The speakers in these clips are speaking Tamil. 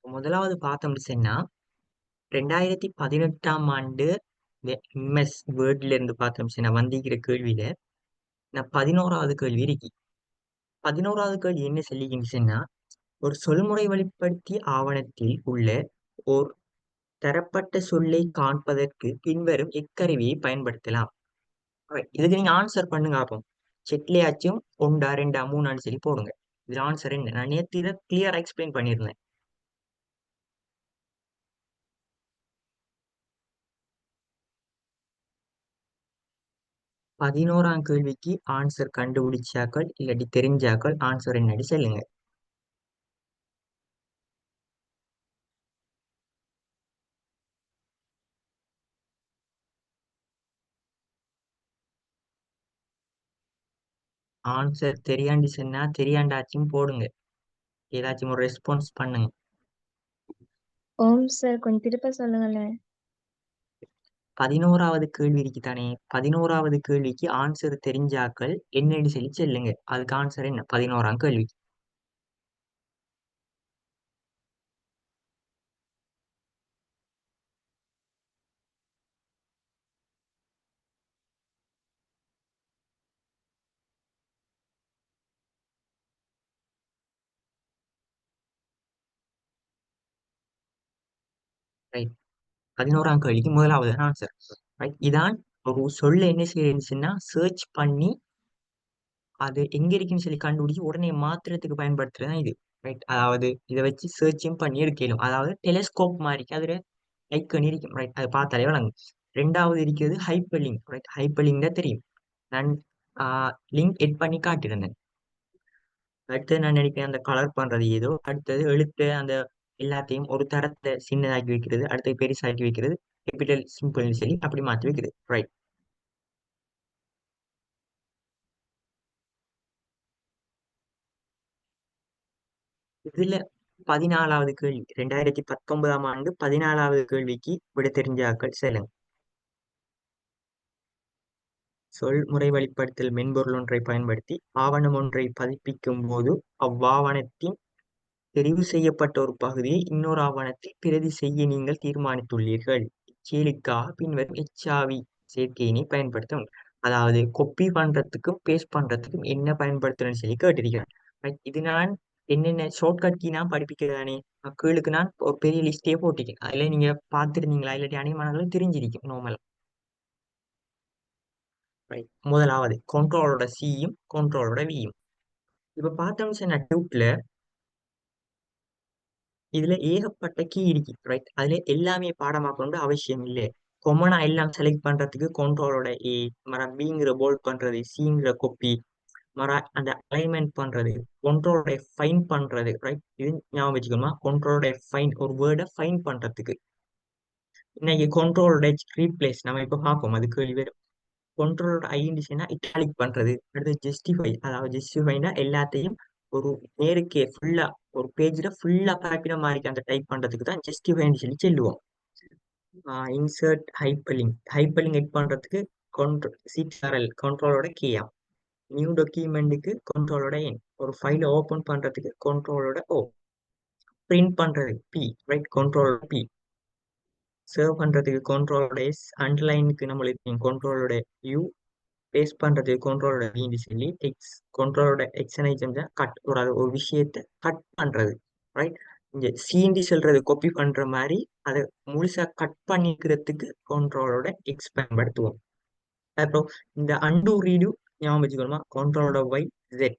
முதலாவது பார்த்தோம்னு சொன்னா 2018ஆம் ஆண்டு எம்எஸ் வேர்ட்ல இருந்து பார்த்தோம்னு சொன்னா வந்திருக்கிற கேள்வியில நான் 11வது கேள்வி இருக்கு. 11வது கேள்வி என்ன சொல்லிக்கின்னு சொன்னா, ஒரு சொல்முறை வெளிப்படுத்தி ஆவணத்தில் உள்ள ஓர் தரப்பட்ட சொல்லை காண்பதற்கு பின்வரும் எக்கருவியை பயன்படுத்தலாம். Alright, இதுக்கு நீங்க ஆன்சர் பண்ணுங்க ஆப்போம். செட்லயாச்சும் ஒன்றா ரெண்டா மூணான்னு சொல்லி போடுங்க. இதுல ஆன்சர் என்ன? நான் நேத்து இதை கிளியரா எக்ஸ்பிளைன் பண்ணியிருந்தேன். 11ஆம் கேள்விக்கு ஆன்சர் கண்டுபிடிச்சாக்கள் இல்லாட்டி தெரிஞ்சாக்கள் ஆன்சர் என்னடி சொல்லுங்க. ஆன்சர் தெரியாண்டி சொன்னா தெரியாண்டாச்சும் போடுங்க. ஏதாச்சும் ஒரு ரெஸ்பான்ஸ் பண்ணுங்க. ஓம் சார் கொஞ்சம் திருப்ப சொல்லுங்களேன். 11வது கேள்வி இருக்குதானே, 11வது கேள்விக்கு ஆன்சர் தெரிஞ்சாக்கள் என்னன்னு சொல்லி சொல்லுங்க. அதுக்கு ஆன்சர் என்ன 11ஆம் கேள்வி? ரைட். 11ஆம் கேள்விக்கு முதலாவது ஆன்சர். ரைட். இதான் ஒரு சொல்ல என்ன செய்யுதுன்னா சர்ச் பண்ணி அது எங்க இருக்குன்னு சொல்லி கண்டுபிடிச்சு உடனே மாத்திரத்துக்கு பயன்படுத்துறதுதான் இது. ரைட். அதாவது இதை வச்சு சர்ச்சும் பண்ணி எடுக்கலும். அதாவது டெலிஸ்கோப் மாதிரி அதுல ஐக்கன் இருக்கும். ரைட். அது பார்த்தாலே வழங்கும். ரெண்டாவது இருக்கிறது hyper link. Right. Hyper link தான் தெரியும். நான் லிங்க் எட் பண்ணி காட்டியிருந்தேன். அடுத்தது நான் நினைக்கிறேன் அந்த கலர் பண்றது ஏதோ, அடுத்தது எழுத்து அந்த எல்லாத்தையும் ஒரு தரத்தை சின்னதாக்கி வைக்கிறது, அடுத்தது பெருசாக்கி வைக்கிறது, கேபிட்டல் சிம்பிள்னு சொல்லி அப்படி மாத்தி வைக்கிறது. ரைட். இதுல 14வது கேள்வி, 2019ஆம் ஆண்டு 14வது கேள்விக்கு விட தெரிஞ்சாக்கள் செல்லுங்க. சொல் முறை வெளிப்படுத்தல் மென்பொருள் ஒன்றை பயன்படுத்தி ஆவணம் ஒன்றை பதிப்பிக்கும் போது அவ்வாவணத்தின் தெரிவு செய்யப்பட்ட ஒரு பகுதியை இன்னொரு ஆவணத்தில் பிரதி செய்ய நீங்கள் தீர்மானித்துள்ளீர்கள். இச்செயலுக்காக பின்வரும் எச்சாவி சேர்க்கையினை பயன்படுத்தும். அதாவது கொப்பி பண்றதுக்கும் பேஸ்ட் பண்றதுக்கும் என்ன பயன்படுத்தணும்னு சொல்லி கேட்டிருக்கிறேன். Right. இது நான் என்னென்ன ஷார்ட்கட் கீ நான் படிப்பிக்கிறதானே கீழுக்கு நான் ஒரு பெரிய லிஸ்டே போட்டிருக்கேன். அதுல நீங்க பார்த்திருந்தீங்களா இல்லாட்டி அனைவரும் தெரிஞ்சிருக்கும் நார்மலா. ரைட். முதலாவது கண்ட்ரோலோட சியும் கண்ட்ரோலோட வியும். இப்ப பார்த்தோம்னு சொன்ன டூப்ல இதுல ஏகப்பட்ட கீ இருக்கு. ரைட். அதுல எல்லாமே பாடமாக்கணும்னு அவசியம் இல்லை. கொமனா எல்லாம் செலக்ட் பண்றதுக்கு கண்ட்ரோலோட ஏ, மரம் பிங்கிற போல்ட் பண்றது, சிங்கிற கொப்பி, மர அந்த அலைன்மெண்ட் பண்றது, கண்ட்ரோலோட ஃபைன் பண்றது. ரைட். இது ஞாபகம் வச்சுக்கணுமா, கண்ட்ரோலோட ஃபைன் ஒரு வேர்டை ஃபைன் பண்றதுக்கு. இன்னைக்கு கண்ட்ரோலோட ரீப்ளேஸ் நம்ம இப்ப பார்ப்போம், அது கேள்வி வரும். கண்ட்ரோலோட ஐடென்டிஃபைனா இட்டாலிக் பண்றது, அடுத்து ஜஸ்டிஃபை, அதாவது ஜஸ்டிஃபைனா எல்லாத்தையும் ஒரு நேருக்கு ஃபுல்லா ஒரு பேஜ்ல ஃபுல்லா பரப்பின மாதிரி அந்த டைப் பண்றதுக்கு தான் ஜஸ்டிஃபைன்னு சொல்லி சொல்லுவோம். இன்சர்ட் ஹைப்பர்லிங்க், ஹைப்பர்லிங்க் எட் பண்றதுக்கு கண்ட்ரோல் சிடிஆர்எல் கண்ட்ரோலோட கேயா, நியூ டாக்குமெண்ட்டுக்கு கண்ட்ரோலோட என், ஒரு ஃபைலை ஓபன் பண்றதுக்கு கண்ட்ரோலோட ஓ, பிரிண்ட் பண்றது பி, ரைட், கண்ட்ரோலோட பி, சேவ் பண்றதுக்கு கண்ட்ரோலோட எஸ், அண்டர்லைனுக்கு நம்மளுக்கு கண்ட்ரோலோட யூ, பேஸ்ட் பண்றது கண்ட்ரோலோட வின்னு சொல்லி எக்ஸ், கண்ட்ரோலோட எக்ஸ்என்ஐ கட் ஒரு விஷயத்தை கட் பண்றது. ரைட். இங்க சீண்டி சொல்றது காப்பி பண்ற மாதிரி அதை முழுசா கட் பண்ணிக்கிறதுக்கு கண்ட்ரோலோட எக்ஸ் பயன்படுத்துவோம். அப்புறம் இந்த அண்டு ரீடு ஞாபகம் வச்சுக்கணுமா, கண்ட்ரோலோட ஒய் ஜெட்.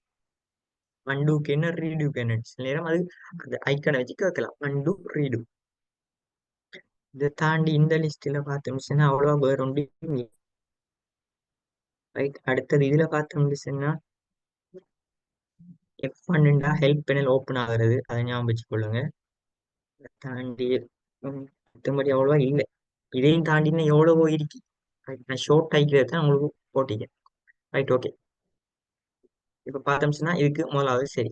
அண்டுக்கு என்ன ரீடுக்கு என்ன சில நேரம் அது அந்த ஐக்கனை வச்சு கேட்கலாம், அண்டு ரீடு. இதை தாண்டி இந்த லிஸ்ட்ல பார்த்தோம்னா அவ்வளவா வேற ஒன்று. ரைட். அடுத்தது இதுல பார்த்தோம்னா F1 ஹெல்ப் பேனல் ஓப்பன் ஆகுறது, அதை ஞாபகம் வச்சுக்கொள்ளுங்க. இதை தாண்டி மற்றபடி அவ்வளவா இல்லை. இதையும் தாண்டினா எவ்வளவோ இருக்கு. Right. நான் ஷோர்ட் ஆகிக்கிறது தான் உங்களுக்கு போட்டிங்க. ரைட். ஓகே. இப்ப பார்த்தோம்னா இதுக்கு முதலாவது சரி.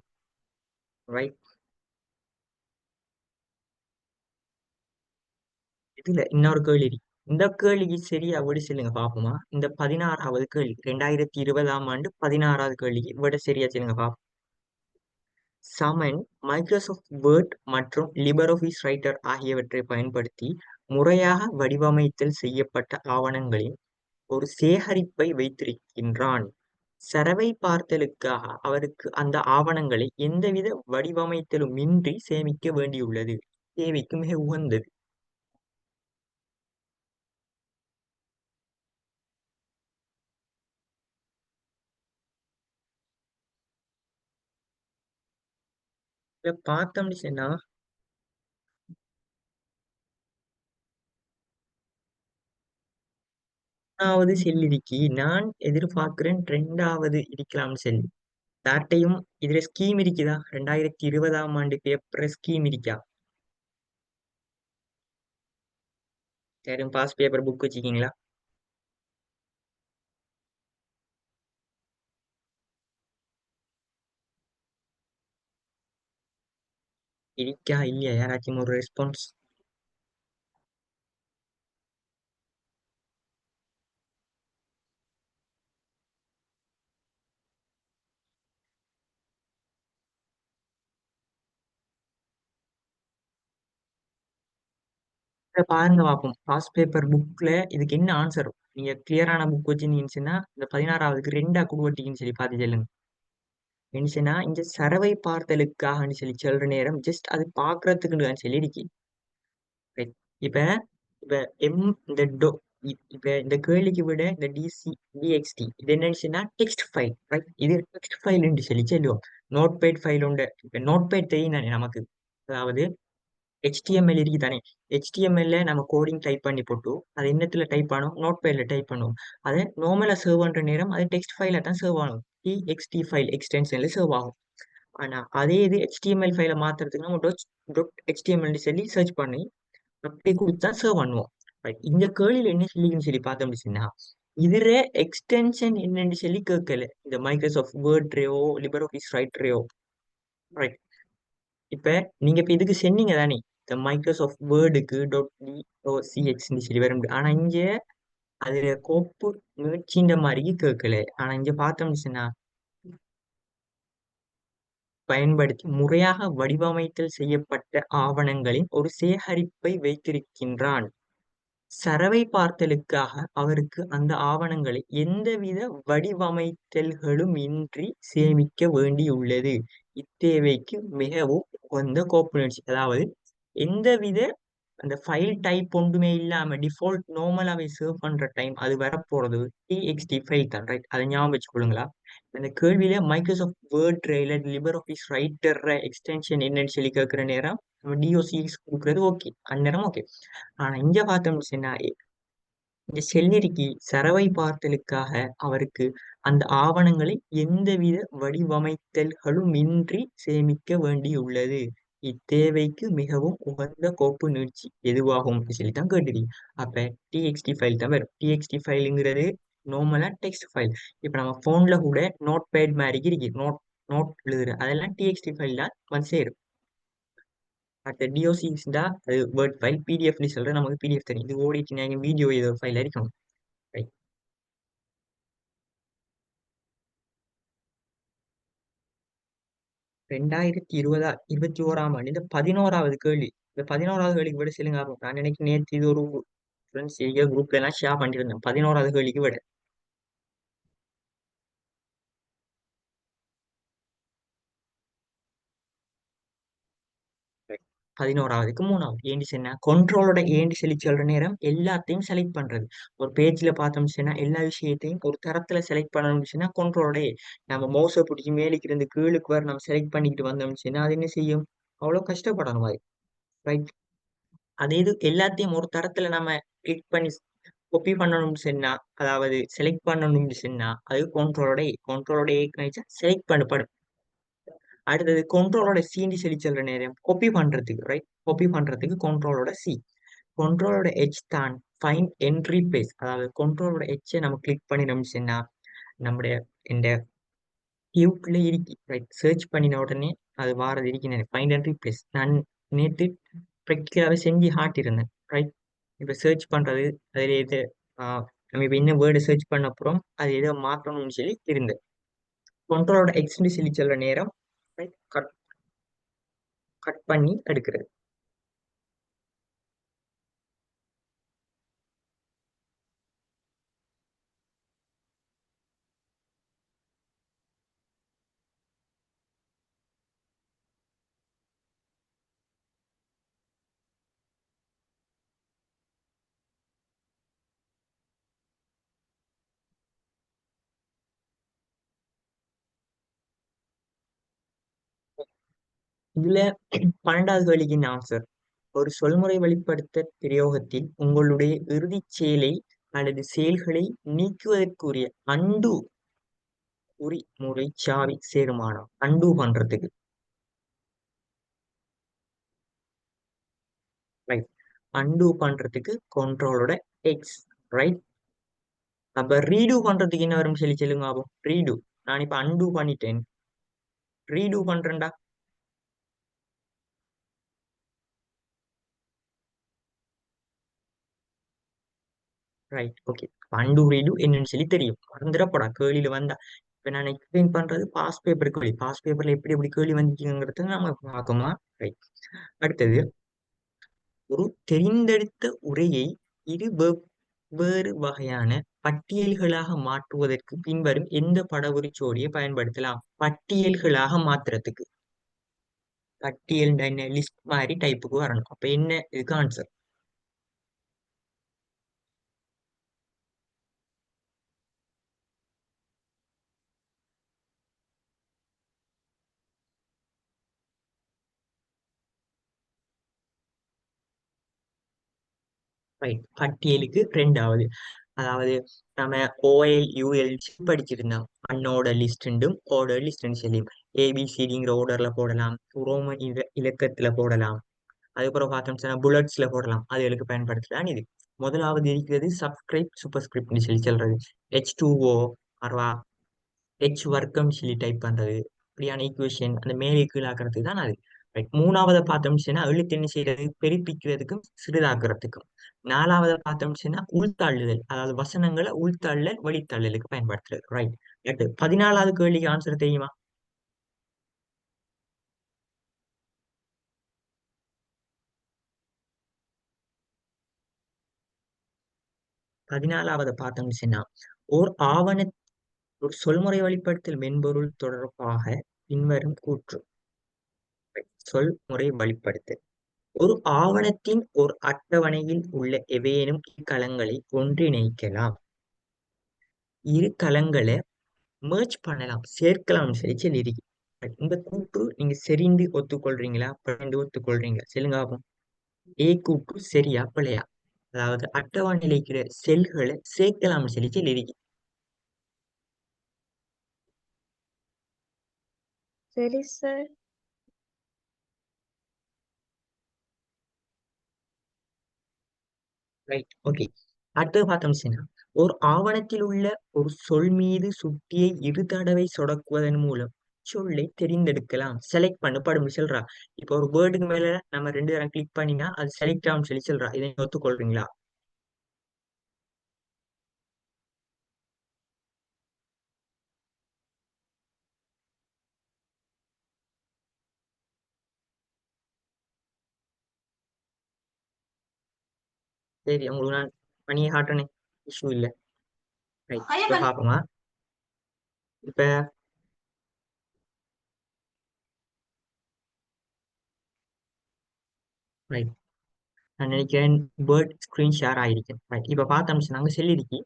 ரைட். இதுல இன்னொரு கேள்வி இருக்கு. இந்த கேள்விக்கு சரியா விட சொல்லுங்க பாப்போமா. இந்த 16வது கேள்வி, 2020ஆம் ஆண்டு 16வது கேள்விக்கு விட சரியா சொல்லுங்க பாப்போம். சமன், மைக்ரோசாஃப்ட் வேர்ட் மற்றும் லிபர்ஆஃபிஸ் ரைட்டர் ஆகியவற்றை பயன்படுத்தி முறையாக வடிவமைத்தல் செய்யப்பட்ட ஆவணங்களின் ஒரு சேகரிப்பை வைத்திருக்கின்றான். சரவை பார்த்தலுக்காக அவருக்கு அந்த ஆவணங்களை எந்தவித வடிவமைத்தலுமின்றி சேமிக்க வேண்டியுள்ளது. தேவைக்கு மிக உகந்தது. இத பார்த்தோம்னு சொன்னா முதலாவது செல்லிருக்கி நான் எதிர்பார்க்கிறேன் இரண்டாவது இருக்கலாம்னு சொல்லி. யார்ட்டையும் இதுல ஸ்கீம் இருக்குதா? 2020ஆம் ஆண்டு பேப்பர் ஸ்கீம் இருக்கா? யாரும் பாஸ் பேப்பர் புக் வச்சுக்கீங்களா? இருக்கா இல்லையா? யாராச்சும் ஒரு ரெஸ்பான்ஸ்? பாருங்க பார்ப்போம். பாஸ் பேப்பர் புக்ல இதுக்கு என்ன ஆன்சர்? நீங்க கிளியரான புக் வச்சிருந்தீங்கன்னா இந்த 16வதுக்கு ரெண்டா குடுவட்டின்னு சொல்லி பார்த்து சொல்லுங்க. என்னச்சுன்னா இந்த சரவை பார்த்தலுக்காகன்னு சொல்லி சொல்ற நேரம் ஜஸ்ட் அது பாக்குறதுக்குன்னு சொல்லி இருக்கு. Right. இப்ப இப்ப எம் இந்த டொ இப்ப இந்த கேள்விக்கு விட இந்த டிஎக்ஸ்டி இது என்னச்சுன்னா டெக்ஸ்ட் ஃபைல், ரைட்? இது டெக்ஸ்ட் ஃபைல் சொல்லி சொல்லுவோம். நோட்பேட் ஃபைல் உண்டு. இப்ப நோட்பேட் தெரியும் தானே நமக்கு. அதாவது HTML இருக்கு தானே. HTML நம்ம கோடிங் டைப் பண்ணி போட்டு அது என்னத்துல டைப் பண்ணும்? நோட்பேட்ல டைப் பண்ணுவோம். அதை நார்மலா சர்வ் பண்ற நேரம் அது டெக்ஸ்ட் ஃபைல தான் சர்வ் ஆகும். TXT ஃபைல் எக்ஸ்டென்ஷன்ல சர்வ் ஆகும். ஆனா அதே இது HTML ஃபைலை மாத்துறதுக்கு நம்ம .html சொல்லி சர்ச் பண்ணி அப்படி கொடுத்தா சர்வ் பண்ணுவோம். Right. இந்த கேள்வியில என்ன சொல்லின்னு சொல்லி பார்த்தோம் அப்படின்னா இதுல எக்ஸ்டென்ஷன் என்னன்னு சொல்லி கேட்கல. இந்த மைக்ரோசாஃப்ட் வேர்ட்ரையோ லிபர் ஆஃபீஸ் ரைட்டரையோ. ரைட். இப்ப நீங்க இப்ப இதுக்கு சொன்னீங்க தானே இந்த மைக்ரோசாஃப்ட் வேர்டுக்கு .docx சொல்லி வர முடியும். ஆனா இங்க அதுல கோப்பு முயற்சின்ற மாதிரி கேட்கல. ஆனா இங்க பார்த்தோம்னு சொன்னா பயன்படுத்தி முறையாக வடிவமைத்தல் செய்யப்பட்ட ஆவணங்களின் ஒரு சேகரிப்பை வைத்திருக்கின்றான். சரவை பார்த்தலுக்காக அவருக்கு அந்த ஆவணங்களை எந்தவித வடிவமைத்தல்களும் இன்றி சேமிக்க வேண்டியுள்ளது. இத்தேவைக்கு மிகவும் உகந்த கோப்புணர்ச்சி. அதாவது எந்தவித அந்த ஃபைல் டைப் ஒன்றுமே இல்லாம டிஃபால்ட் நார்மலாவே சேவ் பண்ற டைம் அது வரப்போறது TXT ஃபைல் தான், ரைட்? அதை ஞாபகம் வச்சுக்கொள்ளுங்களா? இந்த கேள்வியில Microsoft word trailer லிபர் office writer extension என்னன்னு சொல்லி கேட்கிற நேரம் நம்ம DOCX கொடுக்குறது ஓகே, அந்நேரம் ஓகே. ஆனா இங்க பார்த்தோம்னு சொன்னா இந்த செல்லிருக்கி சரவை பார்த்தலுக்காக அவருக்கு அந்த ஆவணங்களை எந்தவித வடிவமைத்தல்களுமின்றி சேமிக்க வேண்டியுள்ளது. இத்தேவைக்கு மிகவும் உகந்த கோப்பு நீட்சி எதுவாகும் சொல்லித்தான் கேட்டிருக்கீங்க. அப்ப TXT ஃபைல் தான் வரும். TXT ஃபைலுங்கிறது நார்மலா டெக்ஸ்ட் ஃபைல். இப்ப நம்ம போன்ல கூட நோட் பேட் மாதிரி இருக்கு. நோட் நோட் எழுதுற அதெல்லாம் TXT ஃபைல் தான் வந்து சேரும். அடுத்த DOCX தான் அது வேர்ட் ஃபைல். PDF சொல்ற நமக்கு PDF தெரியும். இது ஓடிட்டு வீடியோ ஏதோ ஃபைல் இருக்கணும். Right. 2021ஆம் ஆண்டு இந்த 11வது கேள்வி. இந்த 11வது கேள்விக்கு விட சொல்லுங்க பார்ப்போம். நான் நினைக்கிறேன் நேத்து இது ஒரு ஃப்ரெண்ட்ஸ் குரூப்ல எல்லாம் ஷேர் பண்ணிருந்தேன். 11வது கேள்விக்கு விட. 11வதுக்கு 3வது ஏண்டி சொன்னா கண்ட்ரோலோட ஏண்டி சொல்லி சொல்ற நேரம் எல்லாத்தையும் செலக்ட் பண்றது. ஒரு பேஜ்ல பார்த்தோம்னு சொன்னா எல்லா விஷயத்தையும் ஒரு தரத்துல செலக்ட் பண்ணணும்னு சொன்னா கண்ட்ரோலோட நம்ம மவுஸை பிடிச்சி மேலுக்கு இருந்து கீழுக்கு வர நம்ம செலக்ட் பண்ணிக்கிட்டு வந்தோம்னு சொன்னா அது என்ன செய்யும்? அவ்வளவு கஷ்டப்படணும் அது. ரைட். அதே இது எல்லாத்தையும் ஒரு தரத்துல நம்ம கிளிக் பண்ணி காப்பி பண்ணணும்னு சொன்னா அதாவது செலக்ட் பண்ணணும்னு சொன்னா அது கண்ட்ரோலோட செலக்ட் பண்ணப்படும். அடுத்தது கண்ட்ரோலோட சின்னு சொல்லி சொல்ற நேரம் காப்பி பண்றதுக்கு, ரைட்? காப்பி பண்றதுக்கு கண்ட்ரோலோட சி. கண்ட்ரோலோட H தான் ஃபைண்ட் அண்ட் ரீப்ளேஸ். அதாவது கண்ட்ரோலோட H நம்ம கிளிக் பண்ணினோம்னு சொன்னா நம்முடைய இந்த கியூட்ல இருக்கு, ரைட்? சர்ச் பண்ணின உடனே அது வாரது இருக்கு. ஃபைண்ட் அண்ட் ரீப்ளேஸ் நான் நேற்று ப்ராக்டிகலாவே செஞ்சு காட்டியிருந்தேன், ரைட்? இப்ப சர்ச் பண்றது அதுல எது நம்ம இப்ப என்ன வேர்டு சர்ச் பண்ண அப்புறம் அது எதோ மாற்றணும்னு சொல்லி இருந்தேன். கண்ட்ரோலோட எக்ஸ்னு சொல்லி சொல்ற நேரம் கட் பண்ணி எடுக்கிறது. இதுல 12வது கேள்விக்கு ஆன்சர். ஒரு சொல்முறை வெளிப்படுத்த பிரயோகத்தில் உங்களுடைய இறுதிச் செயலை அல்லது செயல்களை நீக்குவதற்குரிய அண்டு குறிமுறை சாவி சேருமானம். அண்டு பண்றதுக்கு, ரைட். அண்டு பண்றதுக்கு கண்ட்ரோலோட எக்ஸ், ரைட். அப்ப ரீடு பண்றதுக்கு என்ன வரும் சொல்லி சொல்லுங்க ஆகும். ரீடு, நான் இப்ப அண்டு பண்ணிட்டேன், ரீடு பண்றேன்டா. Right, okay. அண்டு ரீடு என்னன்னு சொல்லி தெரியும், மறந்துடப்படா கேள்வியில வந்தா. இப்ப நான் எக்ஸ்பிளைன் பண்றது பாஸ் பேப்பர் கேள்வி. பாஸ் பேப்பர்ல எப்படி எப்படி கேள்வி வந்துச்சுங்கிறத நம்ம பார்க்கோமா. ரைட். அடுத்தது, ஒரு தெரிந்தெடுத்த உரையை இரு வெவ்வேறு வகையான பட்டியல்களாக மாற்றுவதற்கு பின்வரும் எந்த படவுரிச்சோடியை பயன்படுத்தலாம்? பட்டியல்களாக மாத்துறதுக்கு, பட்டியல் என்ன லிஸ்ட் மாதிரி டைப்புக்கு வரணும். அப்ப என்ன இதுக்கு ஆன்சர்? ரைட், பட்டியலுக்கு ரெண்டாவது. அதாவது நம்ம ஓஎல் யூஎல் படிச்சிருந்தோம். அன்னோட லிஸ்டும் ஆர்டர் லிஸ்ட் சொல்லியும் ஏபிசிடிங்கிற ஆர்டர்ல போடலாம், ரோமன் இலக்கத்துல போடலாம். அதுக்கப்புறம் பார்த்தோம்னா புல்லட்ஸ்ல போடலாம். அதுகளுக்கு பயன்படுத்தலாம் இது. முதலாவது இருக்கிறது சப்ஸ்கிரைப் சூப்பர்ஸ்கிரிப்ட்னு சொல்லி சொல்றது. H2O அர்வா வர்க்கம் சொல்லி டைப் பண்றது. இப்படியான ஈக்குவேஷன் அந்த மேலே கீழாக்குறதுக்கு தான் அது. Right. மூணாவதை பார்த்தோம்னா எழுத்து என்ன செய்யறது, பெருப்பிக்கிறதுக்கும் சிறிதாக்குறதுக்கும். நாலாவதை பார்த்தோம்னா உள்தள்ளுதல், அதாவது வசனங்களை உள்தள்ளல் வெளித்தள்ளலுக்கு பயன்படுத்துறது. ரைட். அடுத்து 14வது கேள்விக்கு ஆன்சர் தெரியுமா? 14வது பார்த்தோம்னா ஓர் ஆவண ஒரு சொல்முறை வெளிப்படுத்தல் மென்பொருள் தொடர்பாக பின்வரும் கூற்று. சொல்முறை வெளிப்படுத்தல் ஒரு ஆவணத்தின் ஒரு அட்டவணையில் உள்ள எவையேனும் களங்களை ஒன்றிணைக்கலாம், இரு களங்களை merge பண்ணலாம், சேர்க்கலாம் சொல்லி சொல்லியிருக்கு. இந்த கூற்று நீங்க சரிந்து ஒத்துக்கொள்றீங்களா, பிறந்து ஒத்துக்கொள்றீங்களா சொல்லுங்க ஆகும். ஏ கூற்று சரியா பிழையா? அதாவது அட்டவணையில் இருக்கிற செல்களை சேர்க்கலாம் சொல்லி சொல்லியிருக்கு. சரி சார். Right, okay. அடுத்தது பார்த்தோம்னா ஒரு ஆவணத்தில் உள்ள ஒரு சொல் மீது சுட்டியை இரு தடவை சொடக்குவதன் மூலம் சொல்லை தெரிந்தெடுக்கலாம், செலக்ட் பண்ணப்படும் சொல்றா. இப்போ ஒரு வேர்டுக்கு மேல நம்ம 2 தடவை கிளிக் பண்ணினா அது செலக்ட் ஆகும் சொல்லி சொல்றா. இதை நீங்க ஒத்துக்கொள்றீங்களா? சரி, உங்களுக்கு நான் பண்ணியே காட்டுறேனே, இஷ்யூ இல்லை. ரைட், இப்ப பாப்போமா. இப்ப ரைட், நான் நினைக்கிறேன் வேர்ட் ஸ்கிரீன் ஷேர் ஆயிருக்கேன். ரைட், இப்ப பார்த்தோம்னா நாங்க சொல்லியிருக்கி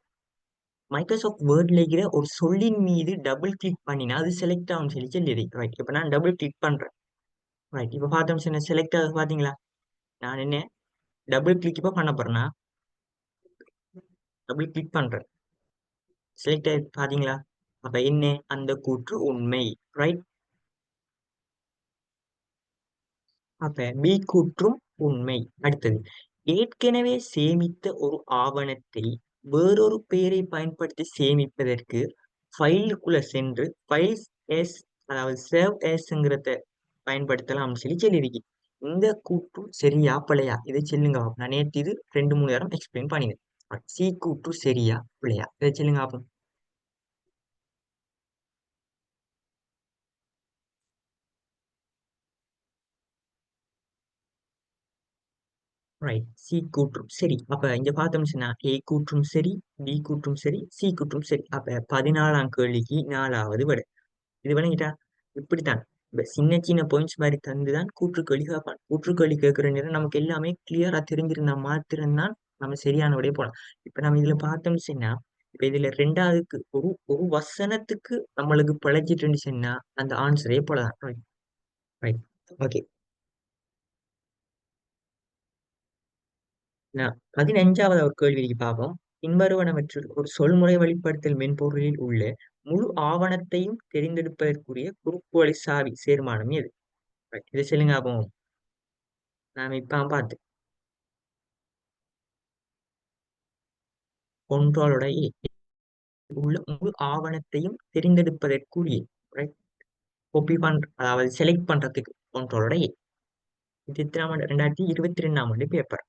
மைக்ரோசாஃப்ட் வேர்ட்ல இருக்கிற ஒரு சொல்லின் மீது டபுள் கிளிக் பண்ணினா அது செலக்ட் ஆகும் சொல்லி சொல்லியிருக்கு. ரைட், இப்ப நான் டபுள் கிளிக் பண்றேன். ரைட், இப்ப பார்த்தோம்னா செலக்ட் ஆகுது பாத்தீங்களா. நான் என்ன டபுள் கிளிக் இப்ப பண்ண போறேன்னா டபுள் கிளிக் பண்றேன், செலக்ட் ஆகி பாத்தீங்களா. அப்ப என்ன அந்த கூற்று உண்மை. ரைட். அப்ப பி கூற்றும் உண்மை. அடுத்தது, ஏற்கனவே சேமித்த ஒரு ஆவணத்தை வேறொரு பெயரை பயன்படுத்தி சேமிப்பதற்கு ஃபைலுக்குள்ள சென்று ஃபைல்ஸ் எஸ், அதாவது சேவ் எஸ்ங்கிறத பயன்படுத்தலாம் சொல்லி சொல்லியிருக்கு. இந்த கூற்று சரியா பிழையா இதை சொல்லுங்க பாப்போம். நான் நேற்று இது 2 3 நேரம் எக்ஸ்பிளைன் பண்ணினேன். சி கூற்று சரியா பிழையா இதை சொல்லுங்க பாப்போம். ரைட். சி கூற்றும் சரி. அப்ப இங்க பார்த்தோம்னு சொன்னா ஏ கூற்றும் சரி, பி கூற்றும் சரி, சி கூற்றும் சரி. அப்ப 14ஆம் கேள்விக்கு 4வது விடை. இது விளங்கிட்டா? இப்படித்தான். இப்ப சின்ன சின்ன பாயிண்ட்ஸ் மாதிரி தந்துதான் கூற்றுக்கேள்வி கேட்பான். கூற்றுக்கேள்வி கேட்கிற நேரம் நமக்கு எல்லாமே கிளியரா தெரிஞ்சிருந்தா மாத்திரம்தான் நம்ம சரியான விடையை போலாம். இப்ப நம்ம இதுல பார்த்தோம்னு சொன்னா, இப்ப இதுல 2வதுக்கு ஒரு ஒரு வசனத்துக்கு நம்மளுக்கு பிழைச்சிட்டு சொன்னா அந்த ஆன்சரே போலதான். ரைட். ரைட். ஓகே. 15வது ஒரு கேள்விக்கு பார்ப்போம். பின்வருவனவற்றுள் ஒரு சொல்முறை வெளிப்படுத்தல் மென்பொருளில் உள்ள முழு ஆவணத்தையும் தெரிந்தெடுப்பதற்குரிய குறுக்குவழி சாவி சேர்மானம் எது? Right. இதை சொல்லுங்க அப்போ. நாம இப்ப பார்த்து control உள்ள முழு ஆவணத்தையும் தெரிந்தெடுப்பதற்குரிய ரைட் காப்பி அதாவது செலக்ட் பண்றதுக்கு control இது எத்தனாம் ஆண்டு? 2022ஆம் ஆண்டு பேப்பர்.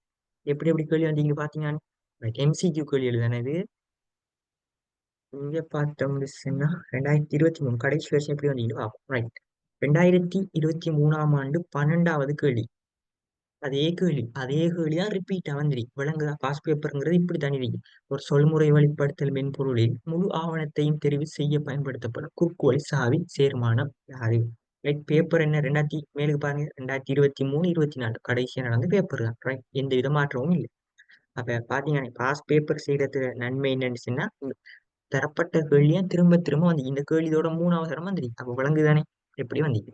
எப்படி எப்படி கேள்வி வந்தீங்க பாத்தீங்கன்னா எம்சிக்யூ கேள்வி எழுதானே இது. இங்க பார்த்தோம்னு சொன்னா 2023 கடைசி வருஷம் எப்படி வந்தீங்க பார்ப்போம். ரைட். 2023ஆம் ஆண்டு 12வது கேள்வி. அதே கேள்விதான் ரிப்பீட்டா வந்திருக்கு. விளங்குதா? பாஸ் பேப்பர்ங்கிறது இப்படி தானே இருக்கு. ஒரு சொல்முறை வெளிப்படுத்தல் மென்பொருளில் முழு ஆவணத்தையும் தெரிவு செய்ய பயன்படுத்தப்படும் குறுக்குவழி சாவி சேர்மானம் யாது? ரைட். பேப்பர் என்ன 2000 மேலுக்கு பாருங்க 2023 24 கடைசியா நடந்த பேப்பர் தான். ரைட். எந்த வித மாற்றமும் இல்லை. அப்ப பாத்தீங்கன்னா பாஸ் பேப்பர் செய்யறது நன்மை என்னன்னு சொன்னா தரப்பட்ட கேள்வியா திரும்ப திரும்ப வந்து இந்த கேள்வி இதோட 3வது தரம் வந்துருக்கு. அப்ப விளங்குதானே எப்படி வந்தீங்க?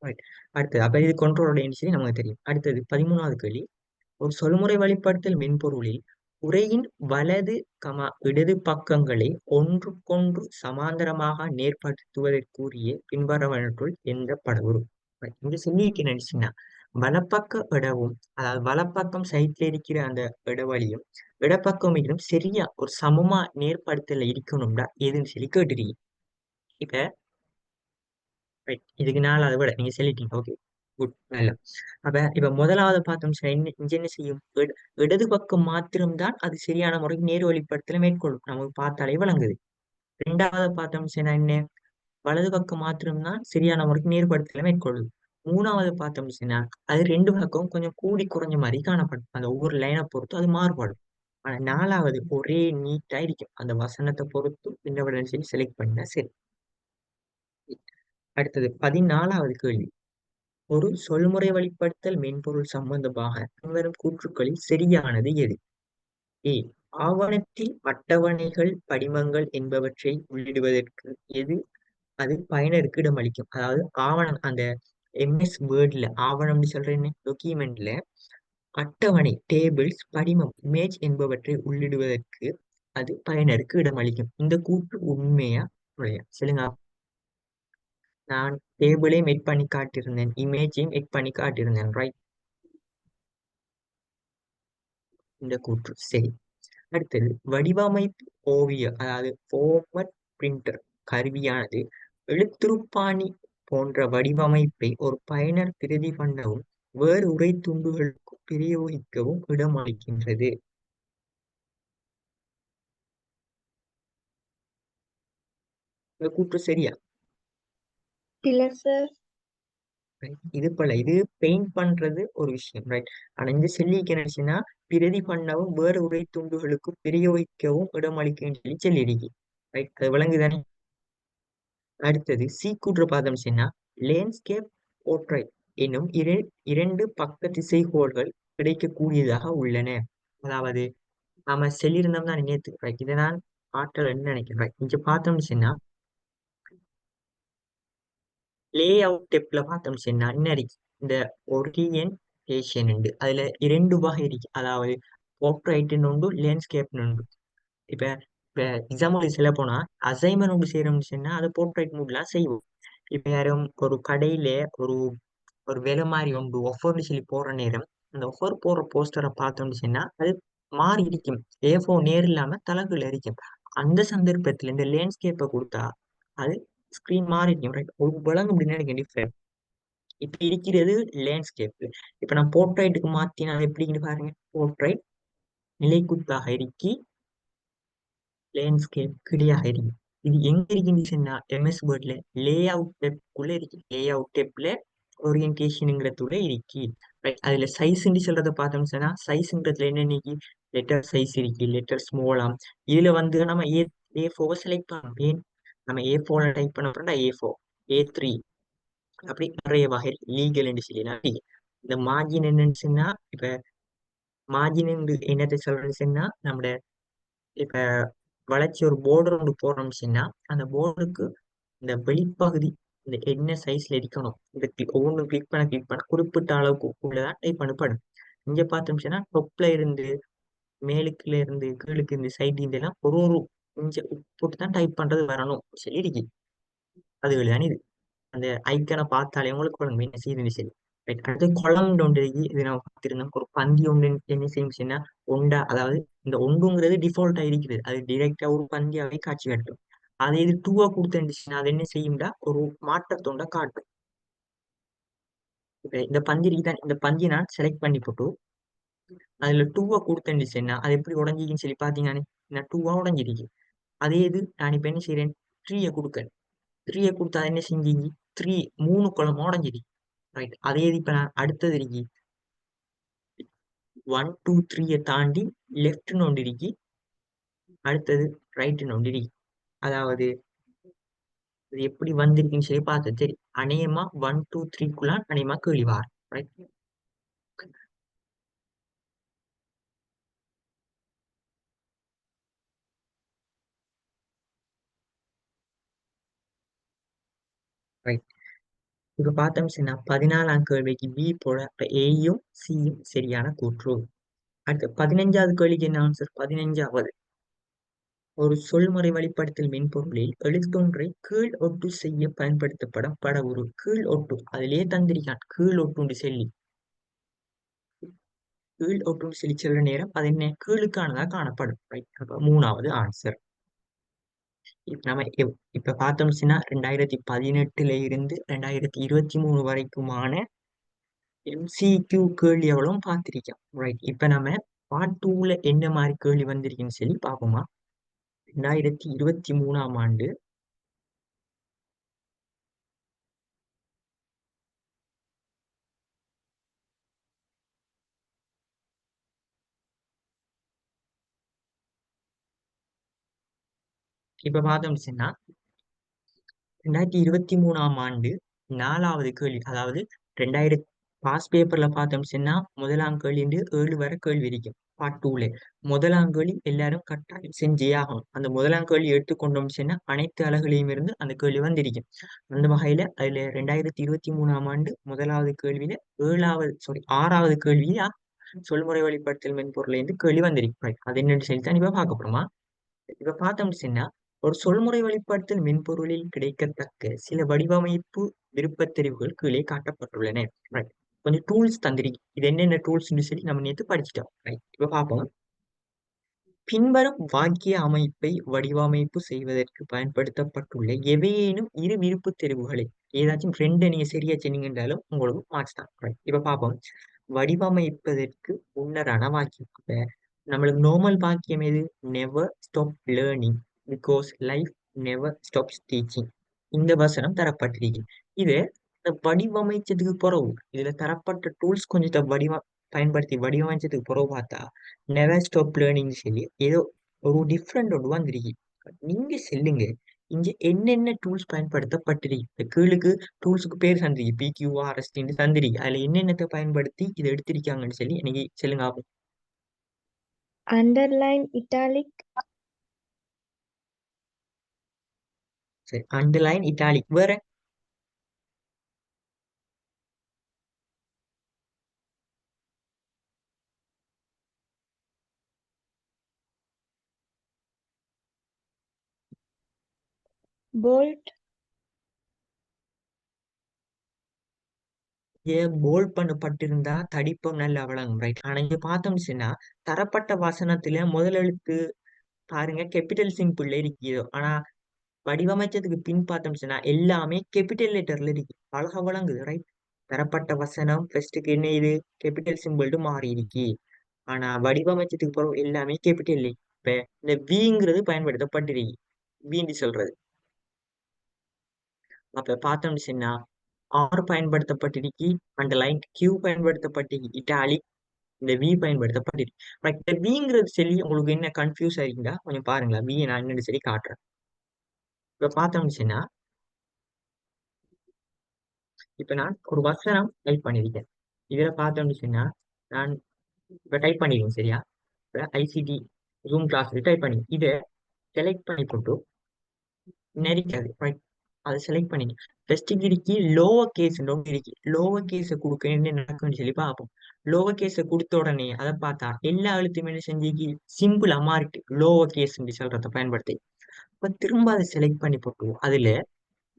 ரைட். அடுத்தது அப்ப இது கண்ட்ரோலோட சொல்லி நமக்கு தெரியும். அடுத்தது 13வது கேள்வி. ஒரு சொல்முறை வழிப்படுத்தல் மென்பொருளில் உரையின் வலது இடது பக்கங்களை ஒன்றுக்கொன்று சமாந்தரமாக நேர்படுத்துவதற்குரிய பின்வருவனற்றுள் எந்த படகுறு? இங்க சொல்லியிருக்க நினைச்சுன்னா வலப்பக்க இடவும் அதாவது வலப்பக்கம் சைட்ல இருக்கிற அந்த இடவழியும் இடப்பக்கம் இதும் சரியா ஒரு சமமா நேர்படுத்தல இருக்கணும்டா எதுன்னு சொல்லி கேட்டுருக்கீங்க. இப்ப ரைட். இதுக்கு 4வது விட நீங்க சொல்லிட்டீங்க. ஓகே. குட். நல்ல. அப்ப இப்ப முதலாவது பார்த்தோம் சொன்னா இங்க என்ன செய்யும்? இடது பக்கம் மாத்திரம்தான் அது சரியான முறைக்கு நேர் வழிப்படுத்தல மேற்கொள்ளும். நமக்கு பார்த்தாலே விளங்குது. 2வது பார்த்தோம் சொன்னா என்ன? வலது பக்கம் மாத்திரம்தான் சரியான முறைக்கு நேர்படுத்தல மேற்கொள்ளுது. 3வது பார்த்தோம் சொன்னா அது 2 பக்கம் கொஞ்சம் கூடி குறைஞ்ச மாதிரி காணப்படும். அந்த ஒவ்வொரு லைனை பொறுத்து அது மாறுபடும். ஆனா 4வது ஒரே நீட்டா இருக்கும். அந்த வசனத்தை பொறுத்து இந்த விட சொல்லி செலக்ட் பண்ணா சரி. அடுத்தது 14வது கேள்வி. ஒரு சொல்முறை வழிப்படுத்தல் மென்பொருள் சம்பந்தமாக பின்வரும் கூற்றுக்களில் சரியானது எது? ஏ. ஆவணத்தில் அட்டவணைகள் படிமங்கள் என்பவற்றை உள்ளிடுவதற்கு எது அது பயனருக்கு இடமளிக்கும். அதாவது ஆவணம் அந்த எம்எஸ் வேர்ட்ல ஆவணம்னு சொல்றேன்னு டாக்குமெண்ட்ல அட்டவணை டேபிள்ஸ் படிமம் இமேஜ் என்பவற்றை உள்ளிடுவதற்கு அது பயனருக்கு இடமளிக்கும். இந்த கூற்று உண்மையா இல்லையா சொல்லுங்க. நான் டேபிளையும் எட் பண்ணி காட்டியிருந்தேன், இமேஜையும் எட் பண்ணி காட்டியிருந்தேன். ரைட். இந்த கூற்று சரி. அடுத்தது வடிவமைப்பு அதாவது ஃபார்மட் பிரிண்டர் கருவியானது எழுத்துருப்பாணி போன்ற வடிவமைப்பை ஒரு பயனர் பிரதி பண்ணவும் வேறு உரை துண்டுகளுக்கு பிரயோகிக்கவும் இடமளிக்கின்றது. இந்த கூற்று சரியா? இல்ல சார். Right. இது போல இது பெயிண்ட் பண்றது ஒரு விஷயம். ரைட். ஆனா இந்த செல்லிக்கு என்னச்சுன்னா பிரதி பண்ணவும் வேறு உரை துண்டுகளுக்கு பிரயோகிக்கவும் இடமளிக்கும் சொல்லி சொல்லியிருக்கு. ரைட். அது விளங்குதானே? அடுத்தது சி கூற்று பார்த்தோம் சொன்னா லேண்ட்ஸ்கேப் போர்ட்ரைட் என்னும் இரண்டு பக்க திசைகோள்கள் கிடைக்கக்கூடியதாக உள்ளன. அதாவது நாம சொல்லியிருந்தோம் தான் நேற்று. ரைட். இதை நான் ஆற்றல் நினைக்கிறேன். ரைட். இங்க பார்த்தோம்னு சொன்னா லே அவுட் டெப்ல பார்த்தோம் சொன்னா என்ன இருக்கு? இந்த ஓரியன்டேஷன் உண்டு. அதுல 2 வகை இருக்கு. அதாவது போர்ட்ரைட் உண்டு, லேண்ட்ஸ்கேப் உண்டு. இப்ப இப்ப எக்ஸாம்பிள் சொல்ல போனா அசைன்மெண்ட் ஒன்று செய்யறோம்னு சொன்னா அதை போர்ட்ரைட் மூட்லாம் செய்வோம். இப்ப யாரும் ஒரு கடையில ஒரு ஒரு வேலை மாதிரி ஒன்று ஒஃபர்னு சொல்லி போற நேரம் அந்த ஒஃபர் போடுற போஸ்டரை பார்த்தோம்னு சொன்னா அது மாறி இருக்கும். ஏ4 நேர் இல்லாம தலகுல இருக்கும். அந்த சந்தர்ப்பத்துல இந்த லேண்ட்ஸ்கேப்பை கொடுத்தா அது ஸ்கிரீன் மாறி இருக்கும். ரைட். ஒரு விலங்கு அப்படின்னு நினைக்கிறேன். இப்ப இருக்கிறது லேண்ட்ஸ்கேப். இப்ப நான் போர்ட்ரைட்டுக்கு மாத்தினா அது எப்படின்னு பாருங்க. போர்ட்ரைட் நிலைக்குத்தாக இருக்கி லேண்ட்ஸ்கேப் கிடையாக இருக்கு. இது எங்க இருக்குன்னு சொன்னா எம்எஸ் வேர்ட்ல லே அவுட் டெப்குள்ள இருக்கு. லே அவுட் டெப்ல ஓரியன்டேஷனுங்கிறதுல இருக்கு. ரைட், அதுல சைஸ்ன்னு சொல்றத பார்த்தோம்னா சைஸ்ன்றதுல என்ன இன்னைக்கு லெட்டர் சைஸ் இருக்கு, லெட்டர் ஸ்மாலாம். இதுல வந்து நம்ம ஏ4 செலக்ட் பண்ணணும். ஏன் நம்ம ஏ4 டைப் பண்ண போறோம்னா ஏ4, ஏ3, அப்படி நிறைய வகை லீகல் சொல்லலாம். இந்த மார்ஜின் என்னன்னு சொன்னா, இப்ப மார்ஜின் என்னத்தை சொல்றேன்னு சொன்னா, நம்ம இப்ப வளைச்சி ஒரு border ஒன்று போடுறோம்னு சொன்னா அந்த போர்டுக்கு இந்த வெளிப்பகுதி இந்த என்ன சைஸ்ல இருக்கணும். இந்த ஒவ்வொன்றும் கிளிக் பண்ண குறிப்பிட்ட அளவுக்கு உள்ளதான் டைப் பண்ணப்படும். இங்க பார்த்தோம்னா டொப்ல இருந்து மேலுக்குல இருந்து கீழுக்கு இந்த சைடு இந்த எல்லாம் ஒரு ஒரு இங்க போட்டு தான் டைப் பண்றது வரணும் சொல்லி இருக்கு. அதுதான் இது. அந்த ஐக்கனை பார்த்தாலே உங்களுக்கு ஒரு என்ன செய்யுதுன்னு சரி. ரைட், அடுத்து குளம் ஒன்று இருக்கு. இது நம்ம பார்த்திருந்தோம். ஒரு பந்தி ஒன்று என்ன செய்யும்னா ஒண்டா, அதாவது இந்த ஒன்றுங்கிறது டிஃபால்ட்டா இருக்குது. அது டிரெக்டா ஒரு பந்தியாவே காட்சி காட்டும். அதே இது டூவா கொடுத்துருந்துச்சுன்னா அது என்ன செய்யும்டா ஒரு மாற்றத்தோண்ட காட்டும். இப்ப இந்த பந்திரிக்கு தான் இந்த பந்தியை நான் செலக்ட் பண்ணி போட்டு அதுல டூவா கொடுத்துருந்துச்சுன்னா அது எப்படி உடஞ்சிக்குன்னு சொல்லி பாத்தீங்கன்னா நான் டூவா உடஞ்சிருக்கு. அதே இது நான் இப்ப என்ன செய்யறேன், த்ரீய கொடுக்க த்ரீய கொடுத்தா என்ன செஞ்சீங்க, த்ரீ மூணு குளமா உடஞ்சிருக்கு. ரைட், அதே இது இப்ப நான் அடுத்தது இருக்கு 1 2 3 தாண்டி லெஃப்ட்னு ஒன்று இருக்கு, அடுத்தது ரைட்னு ஒன்று இருக்கு. அதாவது இது எப்படி வந்திருக்குன்னு சொல்லி பார்த்து சரி அநேகமா 1 2 3க்குள்ள அநேகமா கேள்வி வார். Right, right. இப்ப பார்த்தோம்னா 14ஆம் கேள்விக்கு பி போட அப்ப ஏயும் சியும் சரியான கூற்று. அடுத்து 15வது கேள்விக்கு என்ன ஆன்சர், 15வது ஒரு சொல்முறை வழிப்படுத்தல் மென்பொருளில் எழுத்தொன்றை கீழ் ஒட்டு செய்ய பயன்படுத்தப்படும் படவுரு. கீழ் ஒட்டு அதிலே தந்திரிக்கான், கீழ் ஒட்டுண்டு சொல்லி கீழ் ஒட்டுன்னு சொல்லி சொல்ற நேரம் அது என்ன கீழுக்கானதா காணப்படும். ரைட், அப்ப 3வது ஆன்சர். இப்ப நம்ம இப்ப பார்த்தோம்னா 2018ல இருந்து 2023 வரைக்குமான MCQ கேள்வி எவ்வளவு பார்த்திருக்கோம். ரைட், இப்ப நம்ம பார்ட் 2ல என்ன மாதிரி கேள்வி வந்திருக்குன்னு சொல்லி பார்ப்போமா. 2023ஆம் ஆண்டு இப்ப பார்த்தோம்னா 2023ஆம் ஆண்டு 4வது கேள்வி, அதாவது 2000 பாஸ் பேப்பர்ல பார்த்தோம்னா முதலாம் கேள்வி 7 வரை கேள்வி இருக்கும். பார்ட் 2ல முதலாம் கேள்வி எல்லாரும் கட்டாயம் செஞ்சே ஆகணும். அந்த முதலாம் கேள்வி எடுத்துக்கொண்டோம்னா அனைத்து அலகுலையும் இருந்து அந்த கேள்வி வந்திருக்கும். அந்த வகையில அதுல 2023ஆம் ஆண்டு முதலாவது கேள்வியில 6வது கேள்வியா சொல்முறை வழிப்படுத்தல் மென்பொருள்ல இருந்து கேள்வி வந்திருக்கு. Right. அது என்னன்னு சொல்லி தான் இப்ப பார்க்க போறோமா. இப்ப பார்த்தோம்னா ஒரு சொல்முறை வழிப்படுத்தல் மென்பொருளில் கிடைக்கத்தக்க சில வடிவமைப்பு விருப்பத் தெரிவுகள் கீழே காட்டப்பட்டுள்ளன. Right. கொஞ்சம் டூல்ஸ் தந்திருக்கு. இது என்னென்ன டூல்ஸ்னு சொல்லி நம்ம நேத்து படிச்சிட்டோம். Right. இப்ப பார்ப்போம். பின்வரும் வாக்கிய அமைப்பை வடிவமைப்பு செய்வதற்கு பயன்படுத்தப்பட்டுள்ள எவையேனும் இரு விருப்பத் தெரிவுகளை ஏதாச்சும் ரெண்டு நீங்க சரியா சொன்னீங்க என்றாலும் உங்களுக்கு மார்க்ஸ் தான். Right. இப்ப பார்ப்போம். வடிவமைப்பதற்கு முன்னரான வாக்கியம். அப்ப நம்மளுக்கு நார்மல் வாக்கியம் எது, never stop learning because life never stops teaching. இந்த வசனம் தரப்பட்டிருக்கு. இது இந்த வடிவமைச்சதுக்கு பிறகு இதுல தரப்பட்ட டூல்ஸ் கொஞ்சம் பயன்படுத்தி வடிவமைச்சதுக்கு பிறகு பார்த்தா நெவர் ஸ்டாப் லேர்னிங் சொல்லி ஏதோ ஒரு டிஃப்ரெண்ட் ஒன்று வந்திருக்கு. நீங்க செல்லுங்க இங்க என்னென்ன டூல்ஸ் பயன்படுத்தப்பட்டிருக்கு. இந்த கீழுக்கு டூல்ஸுக்கு பேர் தந்திருக்கு, PQRST தந்திருக்கு. அதுல என்னென்னத்தை பயன்படுத்தி இதை எடுத்திருக்காங்கன்னு சொல்லி எனக்கு சொல்லுங்க ஆகும். underline, italic, சரி, அண்டர்லைன், இட்டாலிக், வேற bold, போல்ட் பண்ணப்பட்டிருந்தா தடிப்பம் நல்லா வழங்கும். ரைட், ஆனா இங்க பார்த்தோம்னா தரப்பட்ட வசனத்துல முதல் எழுத்து பாருங்க கேபிட்டல் சிம்பிள்ல இருக்கிறதோ, ஆனா வடிவமைச்சதுக்கு பின் பார்த்தோம்னா எல்லாமே கேபிட்டல் லெட்டர்ல இருக்கு. அழகா வழங்குது. ரைட், தரப்பட்ட வசனம் ஃபர்ஸ்ட்டுக்கு என்ன இது கேபிட்டல் சிம்பிள் மாறி இருக்கு. ஆனா வடிவமைச்சதுக்கு பிறகு எல்லாமே கேபிட்டல். இப்ப இந்த விங்கிறது பயன்படுத்தப்பட்டிருக்கு, வீண்டி சொல்றது. அப்ப பார்த்தோம்னு சொன்னா ஆர் பயன்படுத்தப்பட்டிருக்கு, அண்டர்லைன், கியூ பயன்படுத்தப்பட்டிருக்கு, இட்டாலிக், இந்த வி பயன்படுத்தப்பட்டிருக்கு. Right. இந்த விங்கிறது சொல்லி உங்களுக்கு என்ன கன்ஃபியூஸ் ஆயிருந்தா கொஞ்சம் பாருங்களேன். வி நான் என்னன்னு சொல்லி காட்டுறேன். இப்ப பார்த்தோம்னு சொன்னா இப்ப நான் ஒரு வசனம் டைப் பண்ணிருக்கேன். இதுல பார்த்தோம்னு சொன்னா நான் இப்ப டைப் பண்ணிருக்கேன் சரியா? இப்ப ஐசிடி ஜூம் கிளாஸ் டைப் பண்ணி இதை செலக்ட் பண்ணி போட்டு நெரிக்காது. ரைட். அதை செலக்ட் பண்ணி ஃபர்ஸ்ட் இருக்கு லோவர் கேஸ் இருக்கு. லோவர் கேஸை கொடுக்க என்ன நடக்கும்னு சொல்லி பார்ப்போம். லோவர் கேஸை கொடுத்த உடனே அதை பார்த்தா எல்லா எழுத்துமே என்ன செஞ்சு சிம்பிளா மாறிட்டு லோவர் கேஸ் சொல்றதை பயன்படுத்தி இப்ப திரும்ப அதை செலக்ட் பண்ணி போட்டு அதுல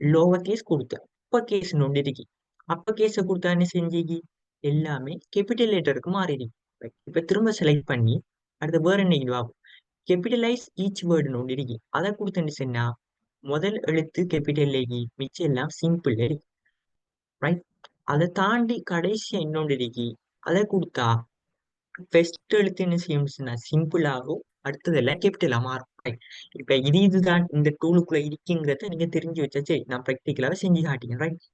லோவர் கேஸ் கொடுத்து அப்பர் கேஸ் ஒன்று இருக்கு. அப்பர் கேஸை கொடுத்தா என்ன செஞ்சு எல்லாமே கேபிட்டல் லெட்டருக்கு மாறிடுச்சு. Right. இப்ப திரும்ப செலக்ட் பண்ணி அடுத்த வேற என்ன ஆகும், கேபிட்டலைஸ் ஈச் வேர்டுன்னு ஒன்று இருக்கு. அதை கொடுத்தேன்னு சொன்னா முதல் எழுத்து கேபிட்டல் லேகி மிச்சம் எல்லாம் சிம்பிள் இருக்கு. ரைட். அதை தாண்டி கடைசியா இன்னொன்று இருக்கு. அதை கொடுத்தா ஃபர்ஸ்ட் எழுத்து என்ன செய்யும்னா சிம்பிள் ஆகும், அடுத்ததெல்லாம் கேபிட்டலா மாறும். Right. இப்ப இதுதான் இந்த டூலுக்குள்ள இருக்குங்கிறத நீங்க தெரிஞ்சு வச்சா சரி. நான் ப்ராக்டிக்கலாவே செஞ்சு காட்டிக்கிறேன். ரைட்.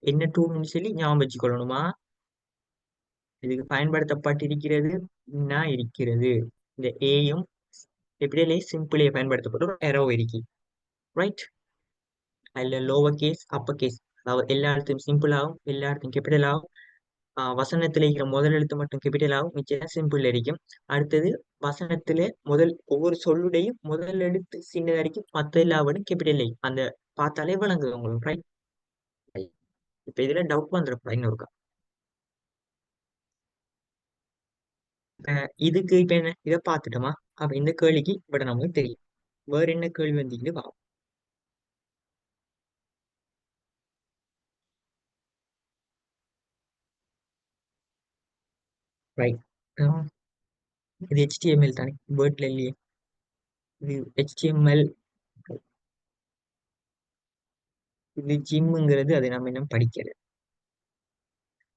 என்ன டூல்னு சொல்லி ஞாபகம் வச்சுக்கொள்ளணுமா? இதுக்கு பயன்படுத்தப்பட்டிருக்கிறது இருக்கிறது இந்த ஏயும் கேபிட்டலே சிம்பிளே பயன்படுத்தப்பட்ட ஒரு எரோ இருக்கு. ரைட். அதுல லோவர் கேஸ் அப்பர் கேஸ், அதாவது எல்லா எழுத்தும் சிம்பிள் ஆகும், எல்லா எழுத்தும் கேபிட்டல் ஆகும். வசனத்துல இருக்கிற முதல் எழுத்து மட்டும் கேபிட்டல் ஆகும், மிச்சம் சிம்பிள் இருக்கும். அடுத்தது வசனத்துல ஒவ்வொரு சொல்லுடையும் முதல் எழுத்து சின்னதா இருக்கும், மத்த எல்லா வேர்டும் கேபிட்டல் அந்த பார்த்தாலே விளங்குது உங்களுக்கு. ரைட். இப்ப இதுல டவுட் வந்துருப்பா இன்னொருக்கா. இதுக்கு இப்ப என்ன இதை பார்த்துட்டோமா? அப்ப இந்த கேள்விக்கு இப்ப நமக்கு தெரியும். வேற என்ன கேள்வி வந்தீங்கன்னு பார்ப்போம். ரைட். இது HTML தானே, வேர்ட்ல இல்லையே. இது HTML. இது ஜிம்ங்கிறது அது நம்ம இன்னும் படிக்கல.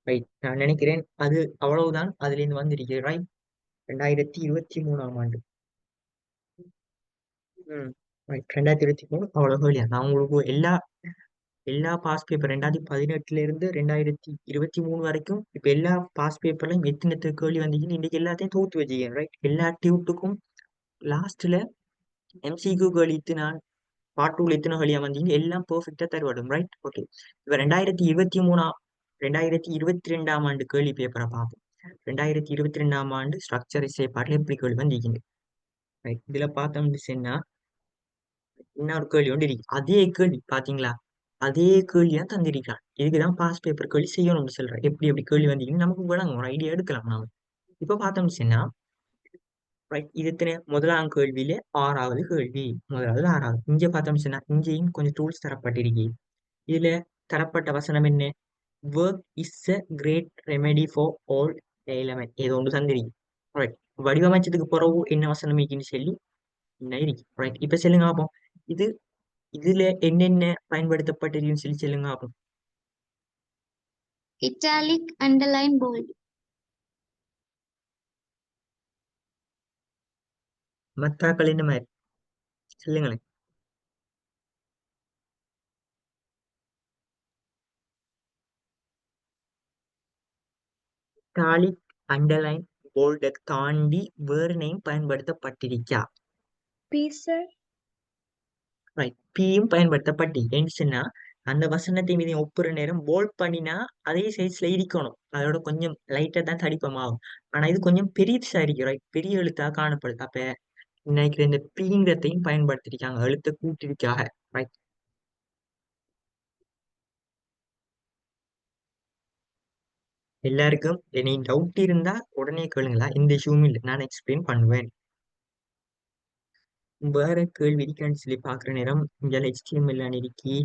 ரைட். நான் நினைக்கிறேன் அது அவ்வளவுதான் அதுல இருந்து வந்திருக்கு. ரைட். 2023ஆம் ஆண்டு. ம். ரைட். 2023 அவ்வளவு இல்லையா? நான் உங்களுக்கு எல்லா எல்லா பாஸ் பேப்பர் 2018 இருந்து 2023 வரைக்கும் இப்ப எல்லா பாஸ் பேப்பர்லயும் எத்தனை கேள்வி வந்தீங்கன்னு இன்னைக்கு எல்லாத்தையும் தோத்து வச்சுக்கேன். ரைட். எல்லா டியூட்டுக்கும் லாஸ்ட்ல MCQ கேள்வி நான் பார்ட் டூல எத்தனை வழியா வந்தீங்க எல்லாம் பெர்ஃபெக்டா தருவாடும். ரைட். ஓகே. இப்ப 2022ஆம் ஆண்டு கேள்வி பேப்பரை பார்ப்போம். 2022ஆம் ஆண்டு ஸ்ட்ரக்சர் செயற்பாடுல எப்படி கேள்வி வந்தீங்க. ரைட். இதுல பார்த்தோம்னு சொன்னா இன்னொரு கேள்வி ஒன்று இருக்கு. அதே கேள்வி பாத்தீங்களா, அதே கேள்வியா தந்திருக்கான். இதுக்குதான் பாஸ் பேப்பர் கேள்வி செய்யணும்னு சொல்றேன். எப்படி எப்படி கேள்வி வந்தீங்கன்னு நமக்கு விளங்கும், ஒரு ஐடியா எடுக்கலாம் நாம. இப்ப பார்த்தோம்னு சொன்னா ரைட். இது எத்தனை முதலாம் கேள்வியில ஆறாவது கேள்வி, முதலாவது ஆறாவது. இங்க பார்த்தோம்னு சொன்னா இங்கேயும் கொஞ்சம் டூல்ஸ் தரப்பட்டிருக்கு. இதுல தரப்பட்ட வசனம் என்ன, work is a great remedy for all ailment, ஏதோ ஒன்று தந்திருக்கு. ரைட். வடிவமைச்சதுக்கு பிறகு என்ன வசனம் இருக்குன்னு சொல்லி என்ன இருக்கு. ரைட். இப்ப சொல்லுங்க பார்ப்போம். இது இதுல என்னென்ன பயன்படுத்தப்பட்டிருக்குன்னு சொல்லி சொல்லுங்க பார்ப்போம். italic, underline, bold. மத்தாக்கள் என்ன மாதிரி சொல்லுங்களேன். டாலிக், அண்டர்லைன், போல்ட தாண்டி வேறு நேம் பயன்படுத்தப்பட்டிருக்கா? P, sir. ரைட். பியும் பயன்படுத்தப்பட்டிருக்கேன்னு அந்த வசனத்தை மீது ஒப்புற நேரம் போல்ட் பண்ணினா அதே சைஸ்ல இருக்கணும், அதோட கொஞ்சம் லைட்டா தான் தடிப்பமாகும். ஆனா இது கொஞ்சம் பெருசா இருக்கு. ரைட். பெரிய எழுத்தா காணப்படுது. அப்ப இன்னைக்கு இந்த பீங்கிறதையும் பயன்படுத்திருக்காங்க எழுத்த கூட்டிருக்காக. ரைட். எல்லாருக்கும் இனி டவுட் இருந்தா உடனே கேளுங்களா, இந்த இஷ்யூவும் இல்லை, நான் எக்ஸ்பிளைன் பண்ணுவேன். வேற கேள்வி இருக்கான்னு சொல்லி பாக்குற நேரம் இங்க HTML இருக்கி.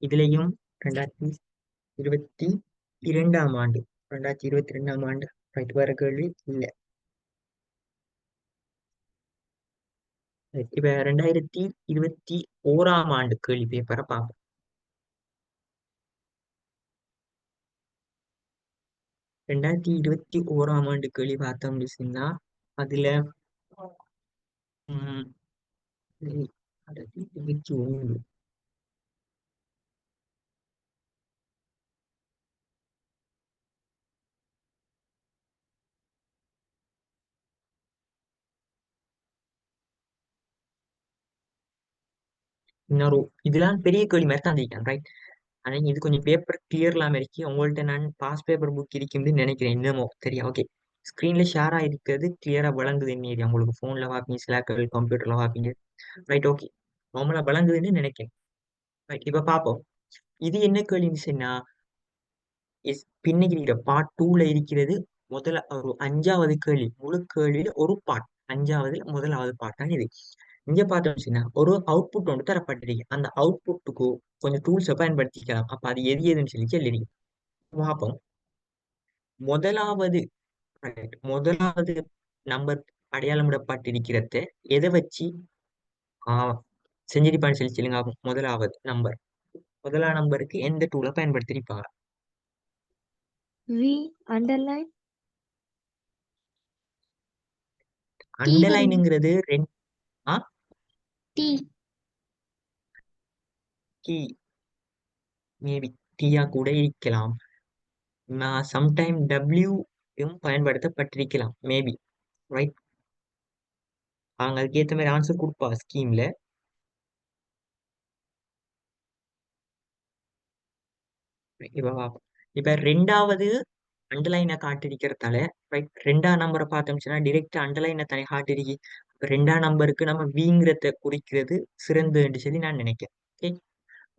இதுலயும் 2022ஆம் ஆண்டு, 2022ஆம் ஆண்டு. ரைட். வேற கேள்வி இல்ல. Right. இப்ப 2021ஆம் ஆண்டு கேள்வி பேப்பரை பார்ப்போம். 2021ஆம் ஆண்டு கேள்வி பார்த்தோம் சொன்னா அதுல உம் 2021 இன்னொரு இதெல்லாம் பெரிய கேள்வி மாதிரி தான் இருக்கேன், ரைட்? ஆனா இது கொஞ்சம் பேப்பர் கிளியர்லாம் இருக்கு. உங்கள்ட்ட நான் பாஸ் பேப்பர் புக் இருக்குன்னு நினைக்கிறேன், இன்னமோ தெரியும். ஓகே, ஸ்கிரீன்ல ஷேர் ஆயிருக்கிறது கிளியரா விளங்குது ஏரியா. உங்களுக்கு போன்ல பார்ப்பீங்க, ஸ்லாக்கர் கம்ப்யூட்டர்ல பார்ப்பீங்க, ரைட்? ஓகே, நார்மலா விளங்குதுன்னு நினைக்கிறேன். ரைட், இப்ப பாப்போம். இது என்ன கேள்வின்னு சொன்னா, பின்னுக்கு இருக்கிற பார்ட் டூல இருக்கிறது. முதல்ல ஒரு அஞ்சாவது கேள்வி, முழு கேள்வியில ஒரு பார்ட், அஞ்சாவதுல முதலாவது பார்ட் தான் இது. இங்க பார்த்தோம்னா ஒரு அவுட்புட் ஒன்று தரப்பட்டிருக்கு. அந்த அவுட்புட்டுக்கு கொஞ்சம் டூல்ஸை பயன்படுத்திக்கலாம். அப்ப அது எது எதுன்னு சொல்லி சொல்லிருக்கு பார்ப்போம். முதலாவது right, முதலாவது நம்பர் அடையாளமிடப்பட்டிருக்கிறத எதை வச்சு செஞ்சிருப்பான்னு சொல்லி சொல்லுங்க. முதலாவது நம்பர், முதலாம் நம்பருக்கு எந்த டூலை பயன்படுத்திருப்பாங்க? V underline T வரும். அண்டர்லைனுங்கிறது ரெண்டு T. கீ, மேபி டீயா கூட இருக்கலாம். சம்டைம் டபிள்யூ பயன்படுத்தப்பட்டிருக்கலாம், மேபி, ரைட்? அவங்க அதுக்கு ஏத்த மாதிரி ஆன்சர் கொடுப்பா ஸ்கீம்ல. இப்ப பாப்போம். இப்ப ரெண்டாவது அண்டர்லைனை காட்டிருக்கிறதால, ரைட், ரெண்டாம் நம்பரை பார்த்தோம்னா டிரெக்டா அண்டர்லைனை தனி காட்டிருக்கு. இப்ப ரெண்டாம் நம்பருக்கு நம்ம வீங்கிறத குறிக்கிறது சிறந்ததுன்னு சொல்லி நான் நினைக்கிறேன். ஓகே,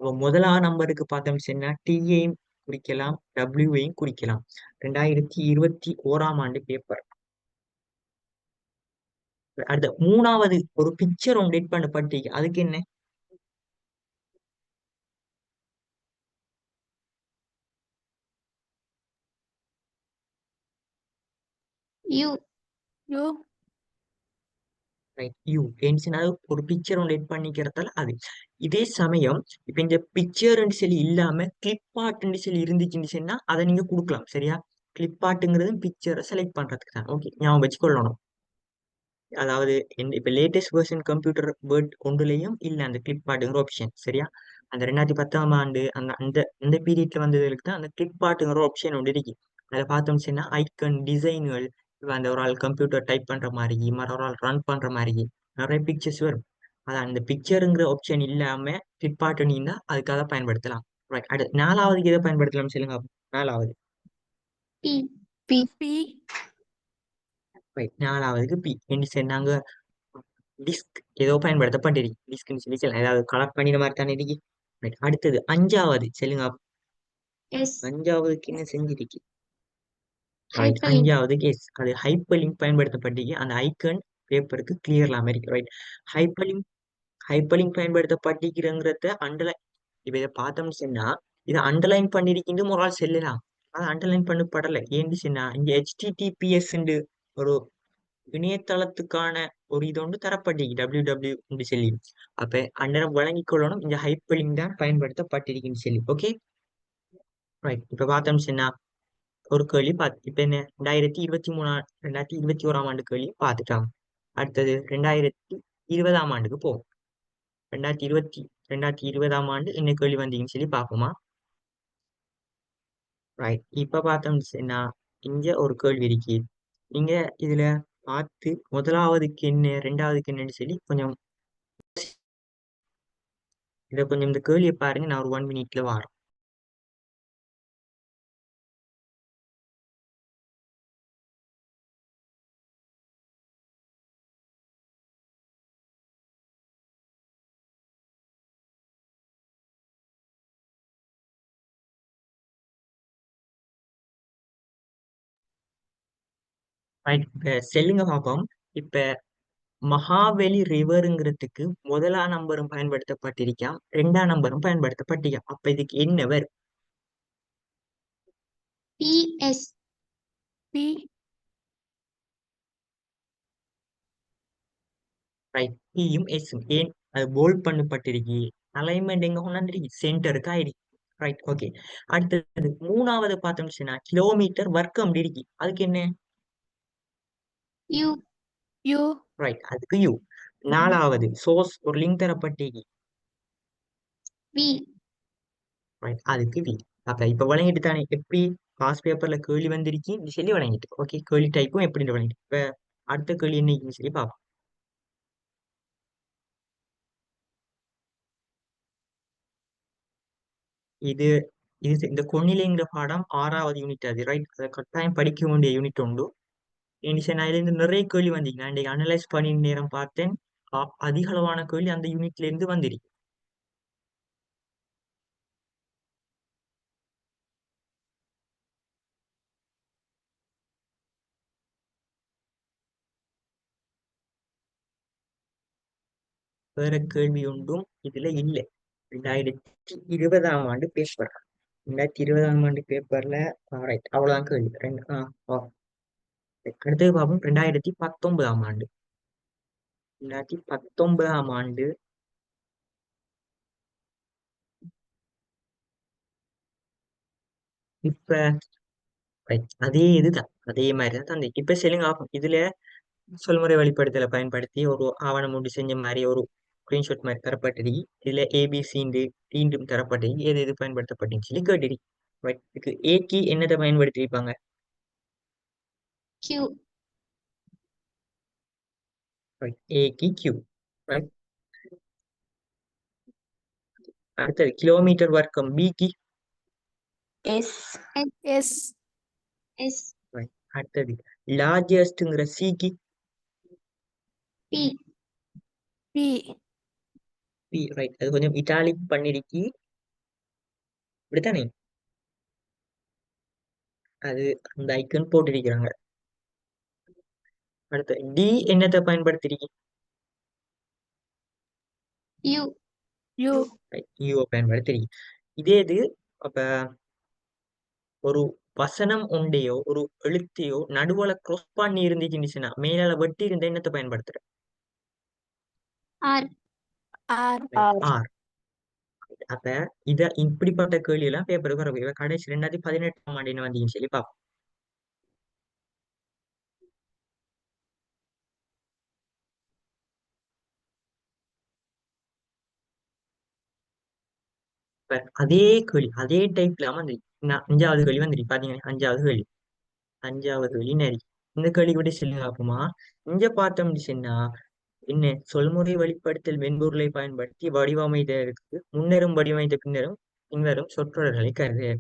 அப்ப முதலாம் நம்பருக்கு பார்த்தோம்னா டியையும் குறிக்கலாம், டபிள்யூவையும் குறிக்கலாம். 2021ஆம் ஆண்டு பேப்பர். அடுத்த மூணாவது ஒரு பிக்சர் ஒன்று எடிட் பண்ணப்பட்டிருக்கு, அதுக்கு என்ன? U. U. ரைட், யூ ஏன்னுச்சுன்னா ஒரு பிக்சர் ஒன்று எடிட் பண்ணிக்கிறதால அது. இதே சமயம் இப்ப இந்த பிக்சர் சொல்லி இல்லாம கிளிப் ஆர்ட்னு சொல்லி இருந்துச்சுன்னு சொன்னா அதை நீங்க கொடுக்கலாம், சரியா? கிளிப் ஆர்ட்ங்கிறது பிக்சரை செலக்ட் பண்றதுக்கு தான். ஓகே, ஞாபகம் வச்சுக்கொள்ளணும். அதாவது இப்ப லேட்டஸ்ட் வெர்ஷன் கம்ப்யூட்டர் வேர்ட் ஒன்றுலயும் இல்ல அந்த கிளிப் ஆர்ட்ங்கிற ஆப்ஷன், சரியா? அந்த 2010ஆம் ஆண்டு அந்த அந்த அந்த பீரியட்ல வந்ததுக்கு தான் அந்த கிளிப் ஆர்ட்ங்கிற ஆப்ஷன் ஒன்று இருக்கு. அதை பார்த்தோம்னு சொன்னா ஐக்கன் டிசைன்கள், அந்த ஒரு ஆள் கம்ப்யூட்டர் டைப் பண்ற மாதிரி, மற்ற ஒரு ஆள் ரன் பண்ற மாதிரி நிறைய பிக்சர்ஸ் வரும். அது அந்த பிக்சருங்கிற ஆப்ஷன் இல்லாம கிளிப் ஆர்ட் நீங்க அதுக்காக பயன்படுத்தலாம். ரைட், அடுத்து நாலாவதுக்கு எதை பயன்படுத்தலாம் சொல்லுங்க. நாலாவது, P. P. ரைட், நாலாவதுக்கு பி என்று சொன்னாங்க. டிஸ்க் ஏதோ பயன்படுத்தப்பட்டிருக்கு, டிஸ்க்னு சொல்லி சொல்லலாம். ஏதாவது கலெக்ட் பண்ணின மாதிரி தானே இருக்கு. Right. அடுத்தது அஞ்சாவது சொல்லுங்க. S. அஞ்சாவதுக்கு என்ன செஞ்சிருக்கு? Right, Hyperlink. அஞ்சாவது கேஸ் அது ஹைப்பர் லிங்க் பயன்படுத்தப்பட்டிருக்கு. அந்த ஐக்கன் பேப்பருக்கு கிளியர்லாம் இருக்கு, right? Hyperlink, hyperlink பயன்படுத்தப்பட்டிருக்கிறங்கிறத அண்டர்லைன். இப்ப இதை பார்த்தோம்னு சொன்னா இதை அண்டர்லைன் பண்ணிருக்கின்ற ஒரு ஆள் செல்லலாம். அது அண்டர்லைன் பண்ணப்படலை ஏன்னு சொன்னா இங்க HTTPS ஒரு இணையதளத்துக்கான ஒரு இது ஒன்று தரப்பட்டிருக்கு, WWW சொல்லி. அப்ப அந்நேரம் வழங்கிக் கொள்ளணும் இந்த ஹைப்பர்லிங்க் தான் பயன்படுத்தப்பட்டிருக்குன்னு சொல்லி. Okay, right. இப்ப பார்த்தோம்னு சொன்னா ஒரு கேள்வி இப்ப என்ன 2021ஆம் ஆண்டு கேள்வி பார்த்துட்டாங்க. அடுத்தது 2020ஆம் ஆண்டுக்கு போகும். 2020ஆம் ஆண்டு என்ன கேள்வி வந்தீங்கன்னு சொல்லி பார்ப்போமா? ரைட், இப்ப பார்த்தோம்னு சொன்னா இங்க ஒரு கேள்வி இருக்கு. நீங்க இதுல பார்த்து முதலாவதுக்கு என்ன ரெண்டாவதுக்கு என்னன்னு சொல்லி கொஞ்சம் இதை கொஞ்சம் இந்த கேள்வியை பாருங்க. நான் ஒரு 1 மினிட்ல வாரேன். ரைட், இப்ப செல்லுங்க பார்ப்போம். இப்ப மகாவெளி ரிவருங்கிறதுக்கு முதலாம் நம்பரும் பயன்படுத்தப்பட்டிருக்காம், ரெண்டாம் நம்பரும் பயன்படுத்தப்பட்டிருக்காம். அப்ப இதுக்கு என்ன வரும்? PS. P. ரைட், பியும் எஸ்ஸும் ஏன் அது போல்ட் பண்ணப்பட்டிருக்கு? அலைன்மெண்ட் எங்க கொண்டாந்துருக்கு? சென்டருக்கு ஆயிடுச்சு. Right, okay. அடுத்தது மூணாவது பார்த்தோம்னா கிலோமீட்டர் வர்க்கம் இருக்கு, அதுக்கு என்ன? U. U. ரைட், அதுக்கு யூ. நாலாவது சோர்ஸ் ஒரு லிங்க் தரப்பட்டிருக்கு, V. ரைட், அதுக்கு வி. அப்ப இப்ப வழங்கிட்டு தானே எப்படி பாஸ் பேப்பர்ல கேள்வி வந்திருக்கு இந்த சொல்லி வழங்கிட்டு. ஓகே, கேள்வி டைப்பும் எப்படி வழங்கிட்டு. இப்ப அடுத்த கேள்வி என்னைக்குன்னு சொல்லி பார்ப்போம். இது இது இந்த கொன்னிலைங்கிற பாடம் 6வது யூனிட் அது ரைட். அதை கட்டாயம் படிக்க வேண்டிய யூனிட் உண்டு. நான் இதுல இருந்து நிறைய கேள்வி வந்தீங்க. நான் இன்னைக்கு அனலைஸ் பண்ணி நேரம் பார்த்தேன். அதிக அளவான கேள்வி அந்த யூனிட்ல இருந்து வந்துருக்கு. வேற கேள்வி ஒன்றும் இதுல இல்லை. 2020ஆம் ஆண்டு பேப்பர். 2020ஆம் ஆண்டு பேப்பர்ல ரைட் அவ்வளவுதான் கேள்வி. அடுத்தது பார்ப்போம். 2019ஆம் ஆண்டு. 2019ஆம் ஆண்டு இப்ப right, அதே இதுதான், அதே மாதிரிதான் தந்தை. இப்ப சொல்லுங்க ஆகும். இதுல சொல்முறை வெளிப்படுத்தலை பயன்படுத்தி ஒரு ஆவணம் ஒன்று செஞ்ச மாதிரி ஒரு ஸ்கிரீன்ஷாட் மாதிரி தரப்பட்டிருக்கு. இதுல ஏபிசி மீண்டும் தரப்பட்டிருக்கு. எது எது பயன்படுத்தப்பட்டுன்னு சொல்லி கேட்டிருக்கு. ரைட். இதுக்கு ஏக்கு என்னத்தை பயன்படுத்தி இருப்பாங்க? Q. ரைட். ஏக்கு கியூ. ரைட். அடுத்தது கிலோமீட்டர் வர்க்கம் பிக்கு. S. S. S. ரைட். அடுத்தது லார்ஜஸ்ட்ங்கிற சிக்கு. P. P. பி. ரைட். அது கொஞ்சம் இட்டாலிக் பண்ணிருக்கி. இப்படித்தானே அது அந்த ஐக்கன் போட்டிருக்கிறாங்க. அடுத்து டி என்னத்தை பயன்படுத்திருக்கி? U. U. யூ பயன்படுத்திருக்கி. இதே இது அப்ப ஒரு வசனம் உண்டையோ ஒரு எழுத்தையோ நடுவுல cross பண்ணி இருந்துச்சுன்னா மேலால வெட்டி இருந்த என்னத்தை பயன்படுத்துற? R. R. ஆர். அப்ப இத இப்படிப்பட்ட கேள்வி எல்லாம் பேப்பருக்கு வரும். இவ கடைசி 2018ஆம் ஆண்டு என்ன வந்தீங்கன்னு சொல்லி பார்ப்போம். இப்ப அதே கேள்வி அதே டைப்ல வந்துருக்கு. நான் 5வது கேள்வி வந்துருக்கு. பாத்தீங்கன்னா 5வது கேள்வி. 5வது கேள்வி நரி. இந்த கேள்வி கூட சொல்லி பார்ப்போமா? இங்க பார்த்தோம்னு சொன்னா என்ன சொல்முறை வெளிப்படுத்தல் மென்பொருளை பயன்படுத்தி வடிவமைத்ததற்கு முன்னரும் வடிவமைத்த பின்னரும் பின்வரும் சொற்றொடர்களை கருது.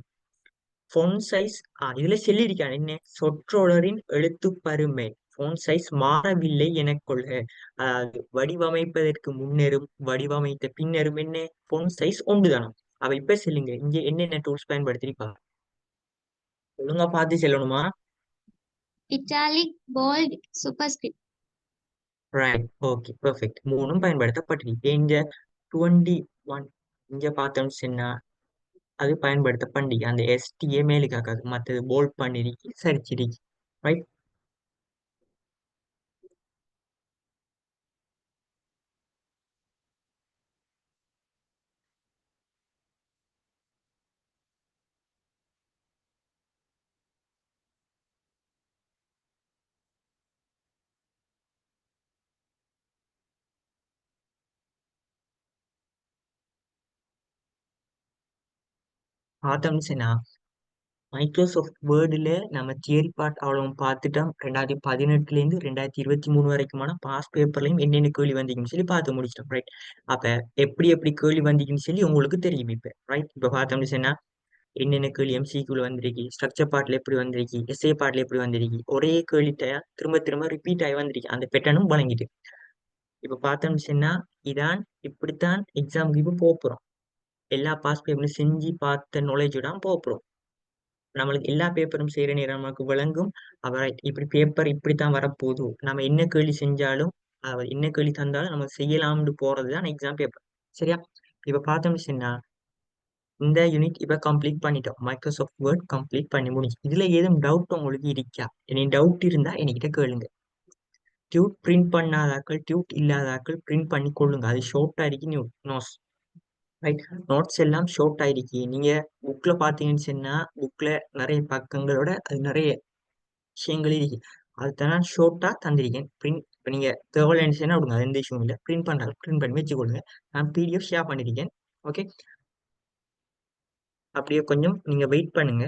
ஃபோன் சைஸ் இதுல சொல்லியிருக்கான் என்ன சொற்றொடரின் எழுத்து பருமை ஃபோன் சைஸ் மாறவில்லை என கொள்க. அதாவது வடிவமைப்பதற்கு முன்னரும் வடிவமைத்த பின்னரும் என்ன ஃபோன் சைஸ் ஒன்றுதானம். அவ இப்ப சொல்லுங்க இங்க என்னென்ன டூல்ஸ் பயன்படுத்திருப்பா? ஒழுங்கா பார்த்து செல்லணுமா? Italic, bold, superscript. Right. Okay perfect. மூணும் பயன்படுத்தப்பட்டிருக்கு. இங்க 21 இங்க பார்த்தோம்னு சொன்னா அது பயன்படுத்த பண்டிகை அந்த எஸ்டிஏ மேலுக்காக்காது மற்றது போல்ட் பண்ணிருக்கு சரிச்சிருக்கு. ரைட். பார்த்தோம்னு சொன்னா மைக்ரோசாஃப்ட் வேர்டுல நம்ம தியரி பார்ட் அவ்வளவு பார்த்துட்டோம். 2018 இருந்து 2023 வரைக்குமான பாஸ் பேப்பர்லயும் என்னென்ன கேள்வி வந்தீங்கன்னு சொல்லி பார்த்து முடிச்சிட்டோம். ரைட். அப்ப எப்படி எப்படி கேள்வி வந்தீங்கன்னு சொல்லி உங்களுக்கு தெரியும் இப்ப. ரைட். இப்ப பார்த்தோம்னு சொன்னா என்னென்ன கேள்வி எம்சிக்யூல வந்திருக்கு, ஸ்ட்ரக்சர் பார்ட்ல எப்படி வந்திருக்கு, எஸ்ஏ பார்ட்ல எப்படி வந்திருக்கு, ஒரே கேள்விட்ட திரும்ப திரும்ப ரிப்பீட் ஆகி வந்திருக்கு. அந்த பேட்டர்னும் வழங்கிட்டு இப்ப பார்த்தோம்னு சொன்னா இதான் இப்படித்தான் எக்ஸாமுக்கு இப்ப போறோம். எல்லா பாஸ் பேப்பரும் செஞ்சு பார்த்த நாலேஜ் தான் போறோம். நம்மளுக்கு எல்லா பேப்பரும் செய்யற நேரம் நமக்கு விளங்கும். அவரை இப்படி பேப்பர் இப்படித்தான் வரப்போகுது, நம்ம என்ன கேள்வி செஞ்சாலும் அவர் என்ன கேள்வி தந்தாலும் நம்ம செய்யலாம்னு போறதுதான் எக்ஸாம் பேப்பர். சரியா? இப்ப பார்த்தோம்னு சொன்னா இந்த யூனிட் இப்ப கம்ப்ளீட் பண்ணிட்டோம். மைக்ரோசாஃப்ட் வேர்ட் கம்ப்ளீட் பண்ணி முடிஞ்சு. இதுல ஏதும் டவுட் உங்களுக்கு இருக்கா? இனி டவுட் இருந்தா என்கிட்ட கேளுங்க. டியூட் பிரிண்ட் பண்ணாதாக்கள் டியூட் இல்லாதாக்கள் பிரிண்ட் பண்ணி கொள்ளுங்க. அது ஷார்ட்டா இருக்கு நோட்ஸ். ரைட். நோட்ஸ் எல்லாம் ஷார்ட் ஆயிருக்கு. நீங்க புக்ல பாத்தீங்கன்னு சொன்னா புக்ல நிறைய பக்கங்களோட அது நிறைய விஷயங்கள் இருக்கு. அதுதான் ஷார்ட்டா தந்திருக்கேன். பிரிண்ட் இப்ப நீங்க தேவையில்லைன்னு சொன்னா விடுங்க, அது எந்த இஷ்யூம் இல்லை. பிரிண்ட் பண்றாங்க பிரிண்ட் பண்ணி வச்சுக்கொள்ளுங்க. நான் பிடிஎஃப் ஷேர் பண்ணிருக்கேன். ஓகே. அப்படியே கொஞ்சம் நீங்க வெயிட் பண்ணுங்க.